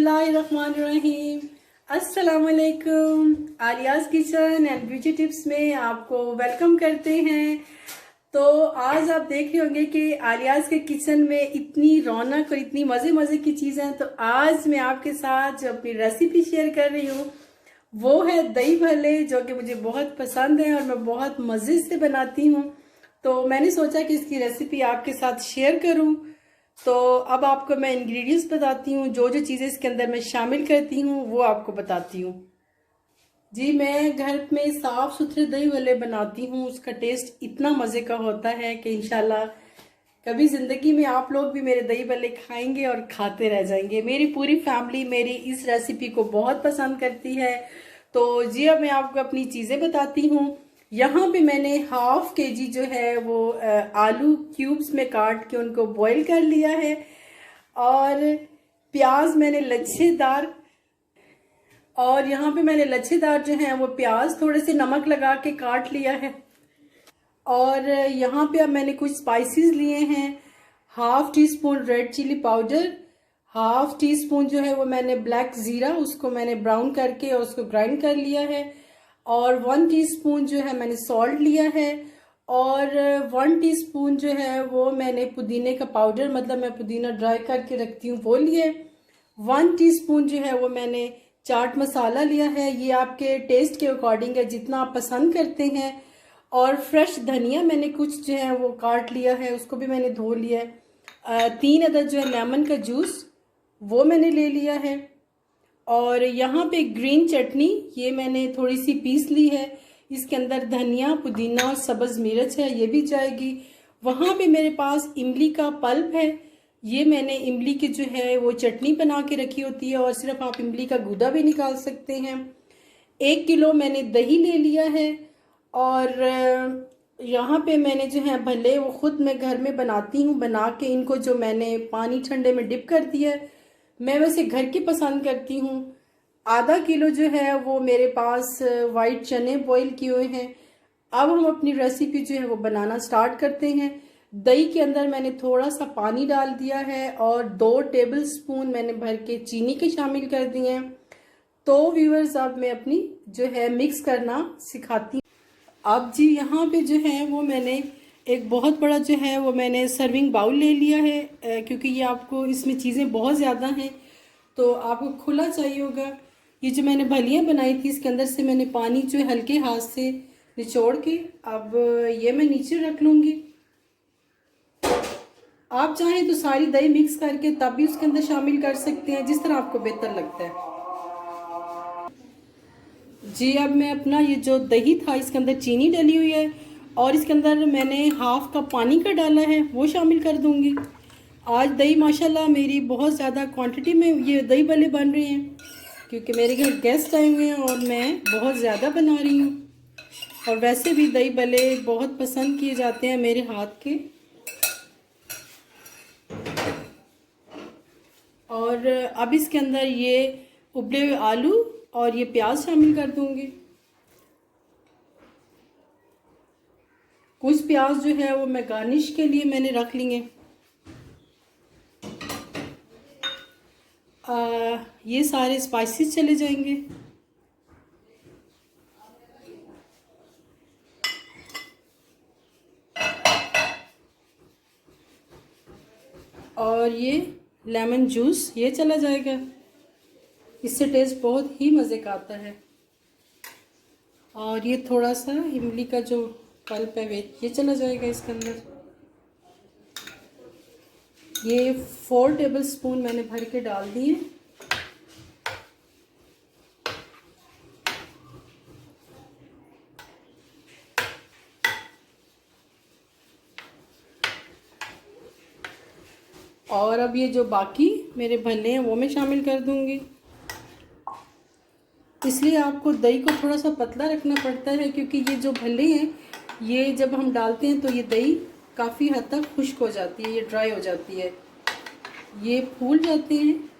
बिस्मिल्लाहिर्रहमानिर्रहीम। अस्सलाम वालेकुम। आलियाज़ किचन एंड ब्यूटी टिप्स में आपको वेलकम करते हैं। तो आज आप देख रहे होंगे कि आलियाज़ के किचन में इतनी रौनक और इतनी मज़े मज़े की चीज़ें हैं। तो आज मैं आपके साथ जो अपनी रेसिपी शेयर कर रही हूँ वो है दही भल्ले, जो कि मुझे बहुत पसंद है और मैं बहुत मज़े से बनाती हूँ। तो मैंने सोचा कि इसकी रेसिपी आपके साथ शेयर करूँ। तो अब आपको मैं इंग्रेडिएंट्स बताती हूँ, जो जो चीज़ें इसके अंदर मैं शामिल करती हूँ वो आपको बताती हूँ। जी, मैं घर में साफ सुथरे दही भल्ले बनाती हूँ। उसका टेस्ट इतना मज़े का होता है कि इंशाल्लाह कभी ज़िंदगी में आप लोग भी मेरे दही भल्ले खाएंगे और खाते रह जाएंगे। मेरी पूरी फैमिली मेरी इस रेसिपी को बहुत पसंद करती है। तो जी, अब मैं आपको अपनी चीज़ें बताती हूँ। यहाँ पे मैंने हाफ केजी जो है वो आलू क्यूब्स में काट के उनको बॉईल कर लिया है। और प्याज मैंने लच्छेदार और यहाँ पे मैंने लच्छेदार जो है वो प्याज थोड़े से नमक लगा के काट लिया है। और यहाँ पे अब मैंने कुछ स्पाइसेस लिए हैं। Half teaspoon red chilli powder, half teaspoon जो है वो मैंने ब्लैक ज़ीरा, उसको मैंने ब्राउन करके और उसको ग्राइंड कर लिया है। और 1 टीस्पून जो है मैंने सॉल्ट लिया है। और 1 टीस्पून जो है वो मैंने पुदीने का पाउडर, मतलब मैं पुदीना ड्राई करके रखती हूँ, वो लिए। 1 टीस्पून जो है वो मैंने चाट मसाला लिया है। ये आपके टेस्ट के अकॉर्डिंग है, जितना आप पसंद करते हैं। और फ्रेश धनिया मैंने कुछ जो है वो काट लिया है, उसको भी मैंने धो लिया है। 3 अदद जो है लेमन का जूस वो मैंने ले लिया है। और यहाँ पे ग्रीन चटनी ये मैंने थोड़ी सी पीस ली है। इसके अंदर धनिया, पुदीना और सब्ज़ मिर्च है, ये भी जाएगी। वहाँ पे मेरे पास इमली का पल्प है। ये मैंने इमली की जो है वो चटनी बना के रखी होती है, और सिर्फ आप इमली का गूदा भी निकाल सकते हैं। 1 किलो मैंने दही ले लिया है। और यहाँ पे मैंने जो है भल्ले वो खुद मैं घर में बनाती हूँ। बना के इनको जो मैंने पानी ठंडे में डिप कर दिया है, मैं वैसे घर की पसंद करती हूँ। आधा किलो जो है वो मेरे पास वाइट चने बॉईल किए हुए हैं। अब हम अपनी रेसिपी जो है वो बनाना स्टार्ट करते हैं। दही के अंदर मैंने थोड़ा सा पानी डाल दिया है और 2 टेबल स्पून मैंने भर के चीनी के शामिल कर दिए हैं। तो व्यूअर्स, अब मैं अपनी जो है मिक्स करना सिखाती हूँ। अब जी, यहाँ पे जो है वो मैंने एक बहुत बड़ा जो है वो मैंने सर्विंग बाउल ले लिया है, क्योंकि ये आपको इसमें चीज़ें बहुत ज़्यादा हैं तो आपको खुला चाहिए होगा। ये जो मैंने भलियाँ बनाई थी, इसके अंदर से मैंने पानी जो है हल्के हाथ से निचोड़ के अब ये मैं नीचे रख लूँगी। आप चाहें तो सारी दही मिक्स करके तब भी उसके अंदर शामिल कर सकते हैं, जिस तरह आपको बेहतर लगता है। जी, अब मैं अपना ये जो दही था इसके अंदर चीनी डली हुई है और इसके अंदर मैंने हाफ कप पानी का डाला है, वो शामिल कर दूंगी। आज दही माशाल्लाह मेरी बहुत ज़्यादा क्वांटिटी में ये दही भल्ले बन रहे हैं, क्योंकि मेरे घर गेस्ट आए हुए हैं और मैं बहुत ज़्यादा बना रही हूँ। और वैसे भी दही भल्ले बहुत पसंद किए जाते हैं मेरे हाथ के। और अब इसके अंदर ये उबले हुए आलू और ये प्याज शामिल कर दूंगी। कुछ प्याज जो है वो मैं गार्निश के लिए मैंने रख लिए। ये सारे स्पाइसेस चले जाएंगे। और ये लेमन जूस ये चला जाएगा, इससे टेस्ट बहुत ही मज़े का आता है। और ये थोड़ा सा इमली का जो पल्प है ये चला जाएगा इसके अंदर। ये 4 टेबल स्पून मैंने भर के डाल दिए। और अब ये जो बाकी मेरे भल्ले हैं वो मैं शामिल कर दूंगी। इसलिए आपको दही को थोड़ा सा पतला रखना पड़ता है, क्योंकि ये जो भल्ले हैं ये जब हम डालते हैं तो ये दही काफ़ी हद तक खुश्क हो जाती है, ये ड्राई हो जाती है, ये फूल जाते हैं।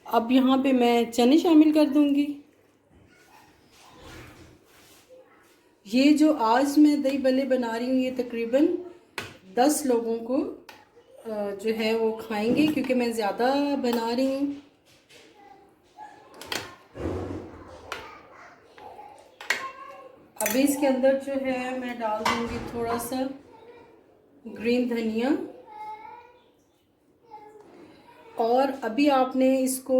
अब यहाँ पे मैं चने शामिल कर दूंगी। ये जो आज मैं दही भल्ले बना रही हूँ ये तकरीबन 10 लोगों को जो है वो खाएंगे, क्योंकि मैं ज़्यादा बना रही हूँ। अभी इसके अंदर जो है मैं डाल दूँगी थोड़ा सा ग्रीन धनिया, और अभी आपने इसको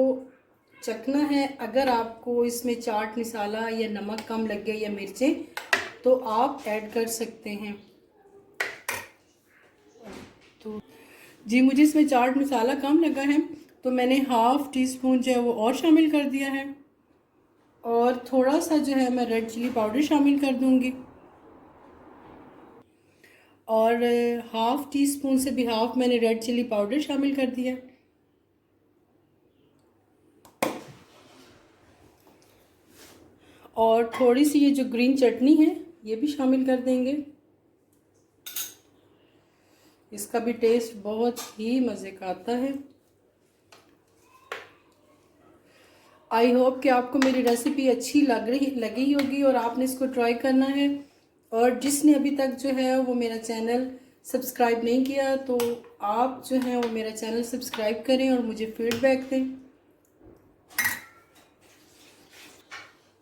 चखना है। अगर आपको इसमें चाट मसाला या नमक कम लगे या मिर्चें, तो आप ऐड कर सकते हैं। तो जी, मुझे इसमें चाट मसाला कम लगा है, तो मैंने हाफ टी स्पून जो है वो और शामिल कर दिया है, और थोड़ा सा जो है मैं रेड चिली पाउडर शामिल कर दूंगी, और हाफ टी स्पून से भी हाफ मैंने रेड चिली पाउडर शामिल कर दिया, और थोड़ी सी ये जो ग्रीन चटनी है ये भी शामिल कर देंगे। इसका भी टेस्ट बहुत ही मज़े का आता है। आई होप कि आपको मेरी रेसिपी अच्छी लगी होगी और आपने इसको ट्राई करना है। और जिसने अभी तक जो है वो मेरा चैनल सब्सक्राइब नहीं किया, तो आप जो है वो मेरा चैनल सब्सक्राइब करें और मुझे फीडबैक दें।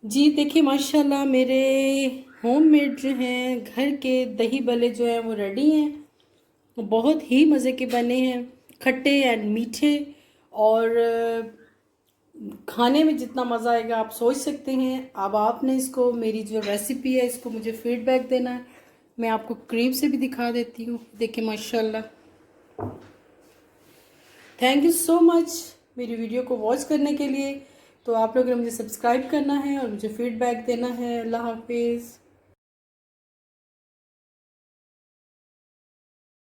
जी देखिए, माशाल्लाह मेरे होममेड जो हैं घर के दही भल्ले जो हैं वो रेडी हैं। बहुत ही मज़े के बने हैं, खट्टे एंड मीठे, और खाने में जितना मज़ा आएगा आप सोच सकते हैं। अब आपने इसको, मेरी जो रेसिपी है इसको मुझे फीडबैक देना है। मैं आपको करीब से भी दिखा देती हूँ। देखिए माशाल्लाह। थैंक यू सो मच मेरी वीडियो को वॉच करने के लिए। तो आप लोगों ने मुझे सब्सक्राइब करना है और मुझे फीडबैक देना है। अल्लाह हाफिज़।